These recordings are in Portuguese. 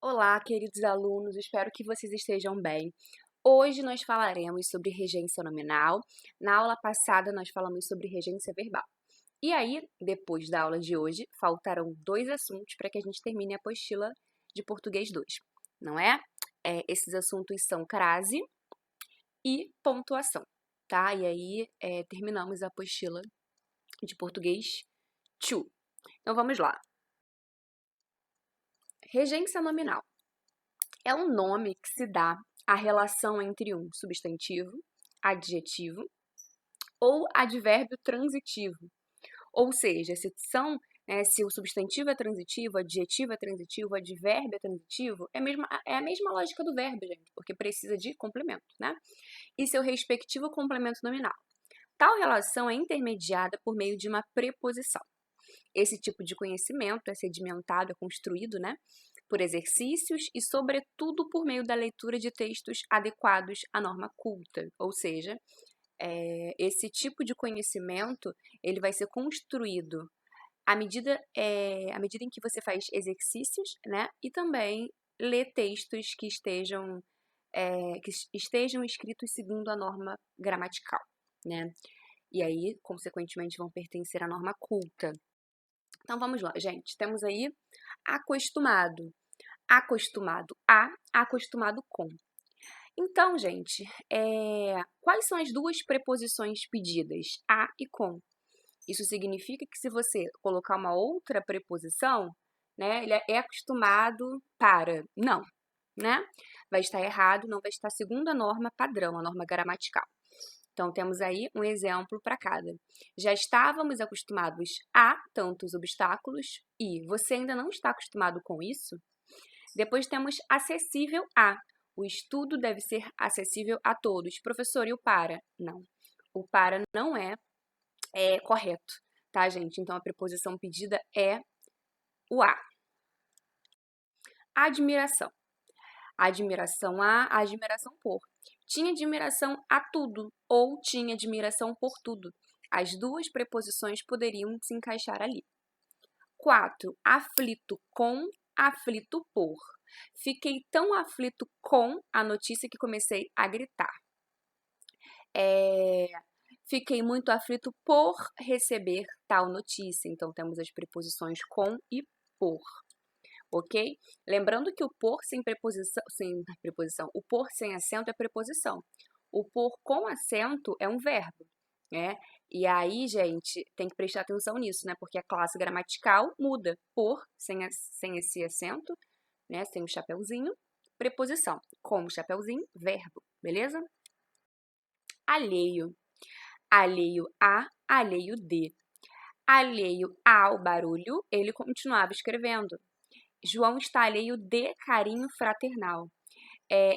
Olá, queridos alunos, espero que vocês estejam bem. Hoje nós falaremos sobre regência nominal. Na aula passada nós falamos sobre regência verbal. E aí, depois da aula de hoje, faltarão dois assuntos para que a gente termine a apostila de português 2, não é? Esses assuntos são crase e pontuação, tá? E aí, terminamos a apostila de português 2. Então vamos lá. Regência nominal é um nome que se dá à relação entre um substantivo, adjetivo ou advérbio transitivo. Ou seja, se o substantivo é transitivo, adjetivo é transitivo, advérbio é transitivo, é a mesma lógica do verbo, gente, porque precisa de complemento, né? E seu respectivo complemento nominal. Tal relação é intermediada por meio de uma preposição. Esse tipo de conhecimento é sedimentado, é construído, né, por exercícios e, sobretudo, por meio da leitura de textos adequados à norma culta. Ou seja, esse tipo de conhecimento ele vai ser construído à medida em que você faz exercícios, né, e também lê textos que estejam escritos segundo a norma gramatical, né? E aí, consequentemente, vão pertencer à norma culta. Então vamos lá, gente. Temos aí acostumado, acostumado a, acostumado com. Então, gente, quais são as duas preposições pedidas? A e com. Isso significa que se você colocar uma outra preposição, né, ele é acostumado para. Não, né? Vai estar errado, não vai estar segundo a norma padrão, a norma gramatical. Então, temos aí um exemplo para cada. Já estávamos acostumados a tantos obstáculos e você ainda não está acostumado com isso? Depois temos acessível a. O estudo deve ser acessível a todos. Professor, e o para? Não. O para não é correto, tá, gente? Então, a preposição pedida é o a. Admiração. Admiração a, admiração por. Tinha admiração a tudo ou tinha admiração por tudo. As duas preposições poderiam se encaixar ali. 4. Aflito com, aflito por. Fiquei tão aflito com a notícia que comecei a gritar. Fiquei muito aflito por receber tal notícia. Então, temos as preposições com e por. Ok? Lembrando que o por o por sem acento é preposição. O por com acento é um verbo, né? E aí, gente, tem que prestar atenção nisso, né? Porque a classe gramatical muda. Por, sem esse acento, né? Sem o chapeuzinho, preposição. Com o chapeuzinho, verbo, beleza? Alheio. Alheio a, alheio de. Alheio ao barulho, ele continuava escrevendo. João está alheio de carinho fraternal.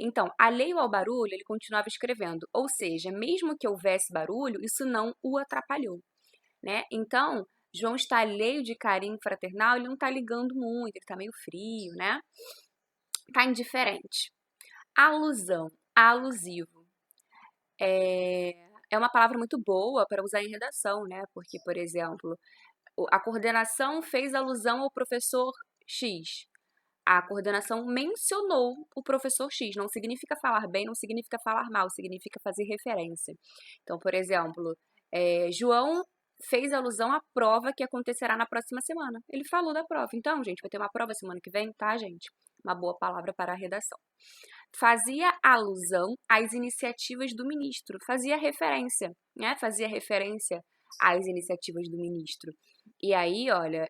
Então, alheio ao barulho, ele continuava escrevendo. Ou seja, mesmo que houvesse barulho, isso não o atrapalhou, né? Então, João está alheio de carinho fraternal, ele não está ligando muito, ele está meio frio, né? Está indiferente. Alusão, alusivo. É uma palavra muito boa para usar em redação, né? Porque, por exemplo, a coordenação fez alusão ao professor X. A coordenação mencionou o professor X. Não significa falar bem, não significa falar mal, significa fazer referência. Então, por exemplo, João fez alusão à prova que acontecerá na próxima semana. Ele falou da prova. Então, gente, vai ter uma prova semana que vem, tá, gente? Uma boa palavra para a redação. Fazia alusão às iniciativas do ministro. Fazia referência, né? Fazia referência às iniciativas do ministro. E aí, olha,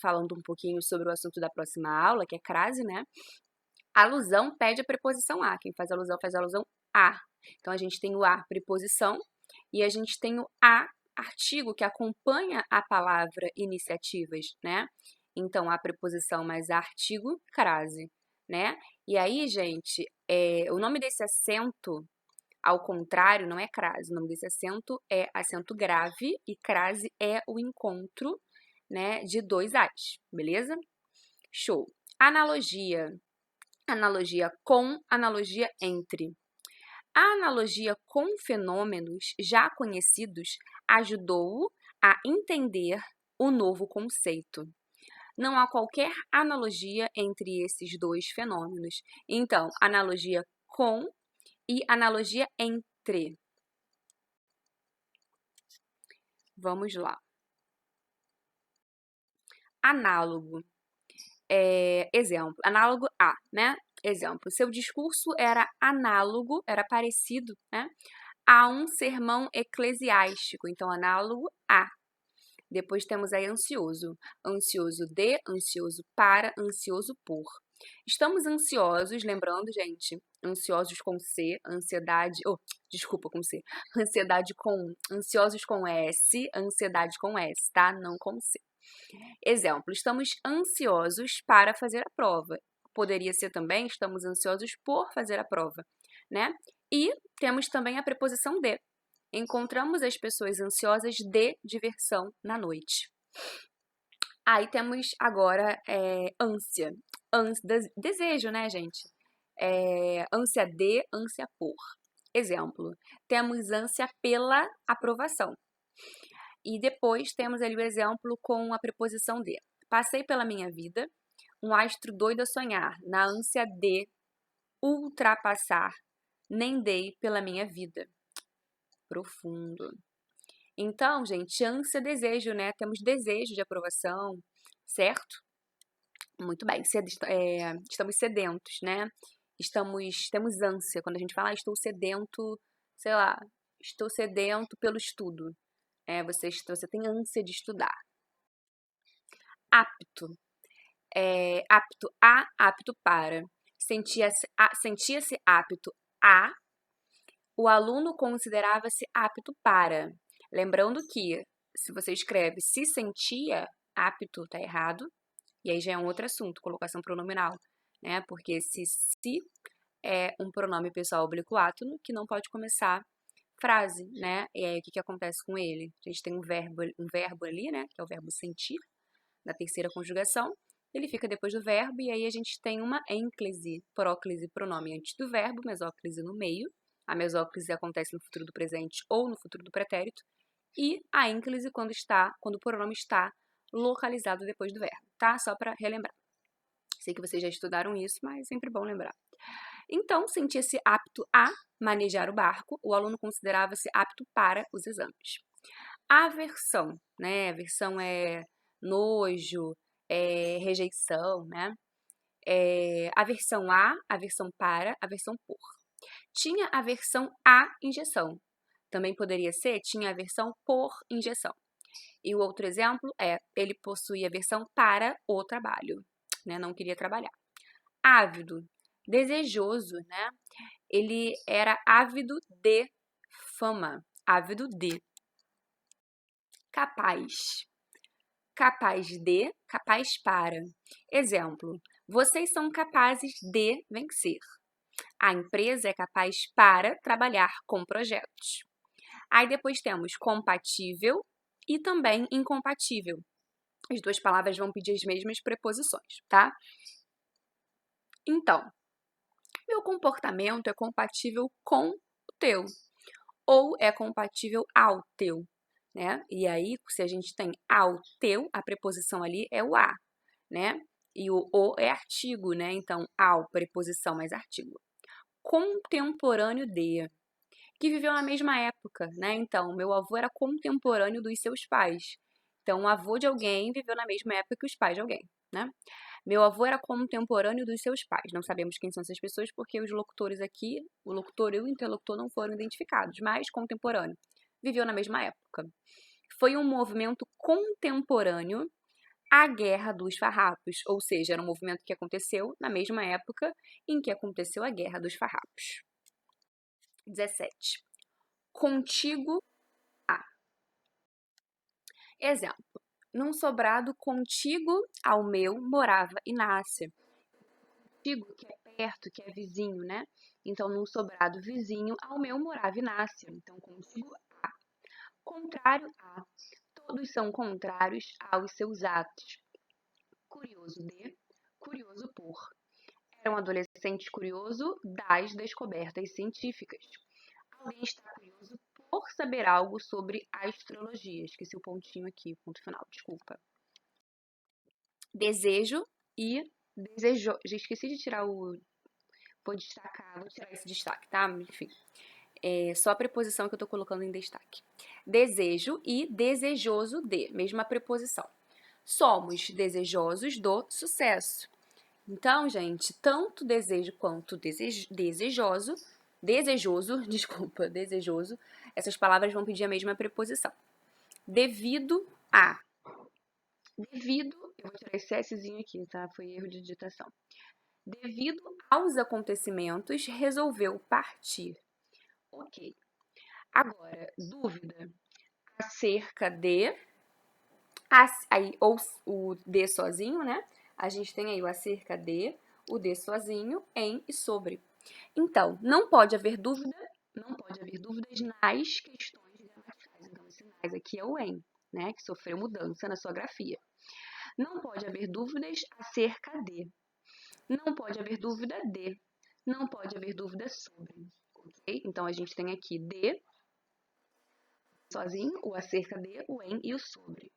falando um pouquinho sobre o assunto da próxima aula, que é crase, né? Alusão pede a preposição a. Quem faz alusão a. Então, a gente tem o a, preposição, e a gente tem o a, artigo, que acompanha a palavra iniciativas, né? Então, a preposição mais artigo, crase, né? E aí, gente, o nome desse acento, ao contrário, não é crase. O nome desse acento é acento grave e crase é o encontro, né, de dois as, beleza? Show. Analogia. Analogia com, analogia entre. A analogia com fenômenos já conhecidos ajudou-o a entender o novo conceito. Não há qualquer analogia entre esses dois fenômenos. Então, analogia com e analogia entre. Vamos lá. Análogo. Exemplo, análogo a, né? Exemplo, seu discurso era análogo, era parecido, né, a um sermão eclesiástico. Então, análogo a. Depois temos aí ansioso. Ansioso de, ansioso para, ansioso por. Estamos ansiosos, lembrando, gente, ansiosos com C, ansiedade, desculpa, com C, ansiedade com, ansiosos com S, ansiedade com S, tá? Não com C. Exemplo, estamos ansiosos para fazer a prova. Poderia ser também, estamos ansiosos por fazer a prova, né? E temos também a preposição de. Encontramos as pessoas ansiosas de diversão na noite. Aí temos agora ânsia. Desejo, né, gente? Ânsia de, ânsia por. Exemplo, temos ânsia pela aprovação. E depois temos ali o exemplo com a preposição de. Passei pela minha vida, um astro doido a sonhar, na ânsia de ultrapassar, nem dei pela minha vida. Profundo. Então, gente, ânsia, desejo, né? Temos desejo de aprovação, certo? Muito bem. Estamos sedentos, né? Temos ânsia. Quando a gente fala, estou sedento, sei lá, estou sedento pelo estudo. Você tem ânsia de estudar. Apto. Apto a, apto para. Sentia-se apto a, o aluno considerava-se apto para. Lembrando que, se você escreve se sentia apto, tá errado. E aí já é um outro assunto, colocação pronominal, né? Porque se é um pronome pessoal oblíquo átono que não pode começar frase, né? E aí o que acontece com ele? A gente tem um verbo ali, né? Que é o verbo sentir, na terceira conjugação. Ele fica depois do verbo e aí a gente tem uma ênclise, próclise, pronome antes do verbo, mesóclise no meio. A mesóclise acontece no futuro do presente ou no futuro do pretérito. E a ênclise quando o pronome está localizado depois do verbo, tá? Só para relembrar. Sei que vocês já estudaram isso, mas é sempre bom lembrar. Então, sentia-se apto a manejar o barco, o aluno considerava-se apto para os exames. Aversão, né? Aversão é nojo, rejeição, né? Aversão a, aversão para, aversão por. Tinha aversão à injeção. Também poderia ser, tinha aversão por injeção. E o outro exemplo é, ele possuía aversão para o trabalho, né? Não queria trabalhar. Ávido, desejoso, né? Ele era ávido de fama, ávido de. Capaz, capaz de, capaz para. Exemplo, vocês são capazes de vencer. A empresa é capaz para trabalhar com projetos. Aí depois temos compatível e também incompatível. As duas palavras vão pedir as mesmas preposições, tá? Então, meu comportamento é compatível com o teu ou é compatível ao teu, né? E aí, se a gente tem ao teu, a preposição ali é o a, né? E o é artigo, né? Então, ao, preposição mais artigo. Contemporâneo de, que viveu na mesma época, né? Então, meu avô era contemporâneo dos seus pais. Então, o avô de alguém viveu na mesma época que os pais de alguém, né? Meu avô era contemporâneo dos seus pais. Não sabemos quem são essas pessoas porque os locutores aqui, o locutor e o interlocutor não foram identificados, mas contemporâneo. Viveu na mesma época. Foi um movimento contemporâneo à Guerra dos Farrapos, ou seja, era um movimento que aconteceu na mesma época em que aconteceu a Guerra dos Farrapos. 17. Contigo a. Exemplo. Num sobrado contigo ao meu morava Inácia. Contigo, que é perto, que é vizinho, né? Então, num sobrado vizinho ao meu morava Inácia. Então, contigo a. Contrário a. Todos são contrários aos seus atos. Curioso de, curioso por. Era um adolescente curioso das descobertas científicas. Alguém está curioso por saber algo sobre astrologia. Esqueci o pontinho aqui, ponto final, desculpa. Desejo e desejo. Já esqueci de tirar o. Vou destacar, vou tirar esse destaque, tá? Enfim. É só a preposição que eu tô colocando em destaque. Desejo e desejoso de, mesma preposição. Somos desejosos do sucesso. Então, gente, tanto desejo quanto desejoso, desejoso, essas palavras vão pedir a mesma preposição. Devido a. Devido, eu vou tirar esse Szinho aqui, tá? Foi erro de digitação. Devido aos acontecimentos, resolveu partir. Ok. Agora, dúvida acerca de. Aí, ou o de sozinho, né? A gente tem aí o acerca de, o de sozinho, em e sobre. Então, não pode haver dúvidas nas questões gramaticais. Então, esse mais aqui é o em, né? Que sofreu mudança na sua grafia. Não pode haver dúvidas acerca de. Não pode haver dúvida de. Não pode haver dúvida sobre. Ok? Então, a gente tem aqui de, sozinho, o acerca de, o em e o sobre.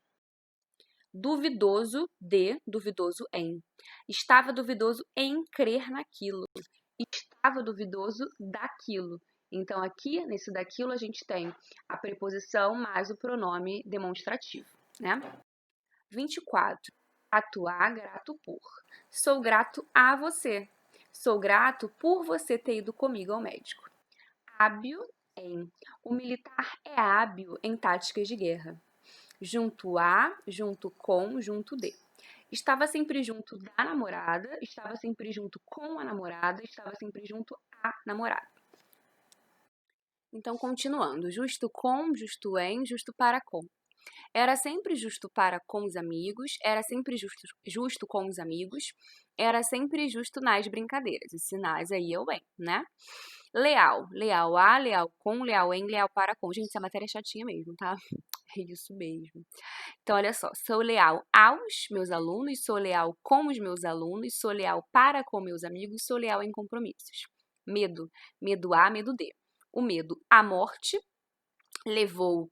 Duvidoso de, duvidoso em. Estava duvidoso em crer naquilo. Estava duvidoso daquilo. Então, aqui, nesse daquilo, a gente tem a preposição mais o pronome demonstrativo, né? 24. Atuar, grato por. Sou grato a você. Sou grato por você ter ido comigo ao médico. Hábil em. O militar é hábil em táticas de guerra. Junto a, junto com, junto de. Estava sempre junto da namorada, estava sempre junto com a namorada, estava sempre junto à namorada. Então, continuando. Justo com, justo em, justo para com. Era sempre justo para com os amigos, era sempre justo com os amigos, era sempre justo nas brincadeiras. Os sinais aí é o em, né? Leal. Leal a, leal com, leal em, leal para com. Gente, essa matéria é chatinha mesmo, tá? É isso mesmo. Então, olha só. Sou leal aos meus alunos, sou leal com os meus alunos, sou leal para com meus amigos, sou leal em compromissos. Medo. Medo a, medo de. O medo à morte levou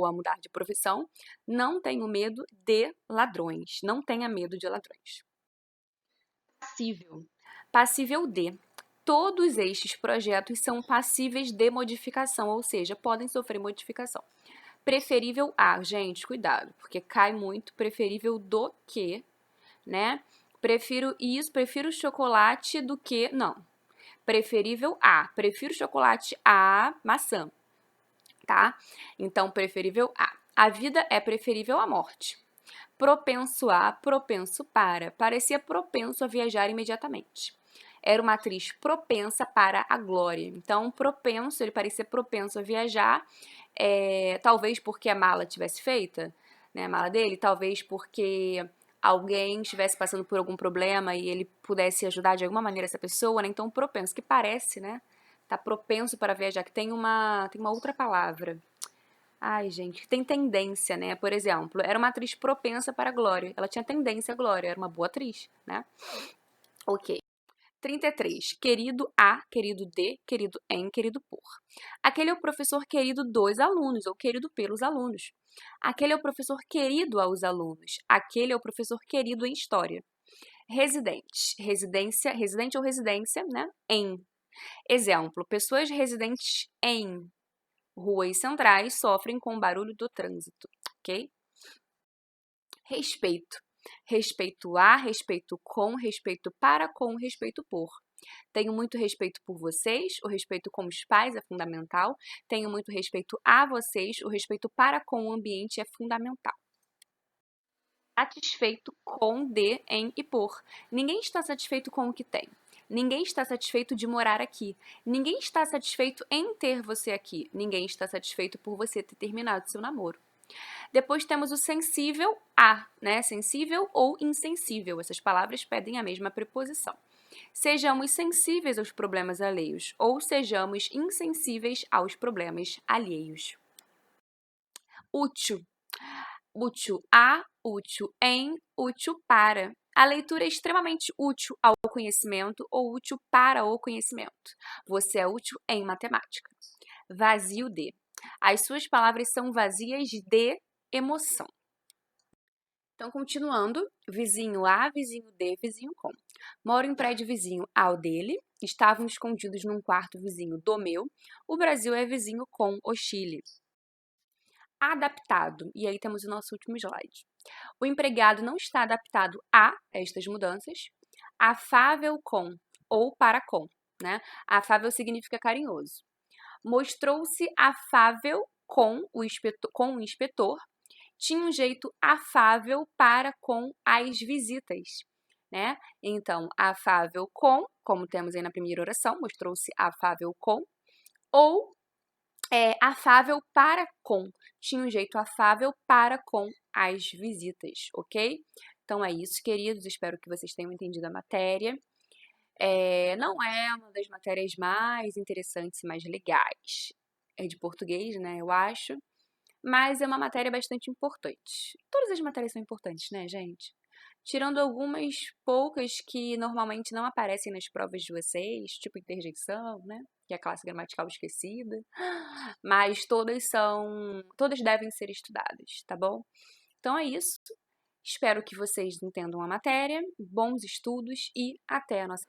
a mudar de profissão. Não tenho medo de ladrões. Não tenha medo de ladrões. Passível. Passível de. Todos estes projetos são passíveis de modificação, ou seja, podem sofrer modificação. Preferível a. Gente, cuidado, porque cai muito. Preferível do que, né? Prefiro isso, prefiro chocolate do que... Não. Preferível a. Prefiro chocolate a maçã. Tá? Então, preferível a. A vida é preferível à morte. Propenso a, propenso para. Parecia propenso a viajar imediatamente. Era uma atriz propensa para a glória. Então, propenso, ele parecia propenso a viajar, talvez porque a mala tivesse feita, né, a mala dele, talvez porque alguém estivesse passando por algum problema e ele pudesse ajudar de alguma maneira essa pessoa, né? Então, propenso, que parece, né? Tá propenso para viajar, que tem uma outra palavra. Ai, gente, tem tendência, né? Por exemplo, era uma atriz propensa para a glória. Ela tinha tendência à glória, era uma boa atriz, né? Ok. 33. Querido a, querido de, querido em, querido por. Aquele é o professor querido dos alunos, ou querido pelos alunos. Aquele é o professor querido aos alunos. Aquele é o professor querido em história. Residente. Residente ou residência, né? Em. Exemplo, pessoas residentes em ruas centrais sofrem com o barulho do trânsito, ok? Respeito. Respeito a, respeito com, respeito para com, respeito por. Tenho muito respeito por vocês, o respeito com os pais é fundamental. Tenho muito respeito a vocês, o respeito para com o ambiente é fundamental. Satisfeito com, de, em e por. Ninguém está satisfeito com o que tem. Ninguém está satisfeito de morar aqui. Ninguém está satisfeito em ter você aqui. Ninguém está satisfeito por você ter terminado seu namoro. Depois temos o sensível a, né? Sensível ou insensível. Essas palavras pedem a mesma preposição. Sejamos sensíveis aos problemas alheios ou sejamos insensíveis aos problemas alheios. Útil. Útil a, útil em, útil para. A leitura é extremamente útil ao conhecimento ou útil para o conhecimento. Você é útil em matemática. Vazio de. As suas palavras são vazias de emoção. Então, continuando, vizinho A, vizinho D, vizinho com. Moro em prédio vizinho ao dele, estavam escondidos num quarto vizinho do meu. O Brasil é vizinho com o Chile. Adaptado, e aí temos o nosso último slide. O empregado não está adaptado a estas mudanças. Afável com ou para com, né? Afável significa carinhoso. Mostrou-se afável com o inspetor, tinha um jeito afável para com as visitas, né? Então, afável com, como temos aí na primeira oração, mostrou-se afável com, ou afável para com, tinha um jeito afável para com as visitas, ok? Então é isso, queridos, espero que vocês tenham entendido a matéria. Não é uma das matérias mais interessantes e mais legais. É de português, né, eu acho. Mas é uma matéria bastante importante. Todas as matérias são importantes, né, gente? Tirando algumas poucas que normalmente não aparecem nas provas de vocês, tipo interjeição, né? Que é a classe gramatical esquecida. Mas todas devem ser estudadas, tá bom? Então é isso. Espero que vocês entendam a matéria. Bons estudos e até a nossa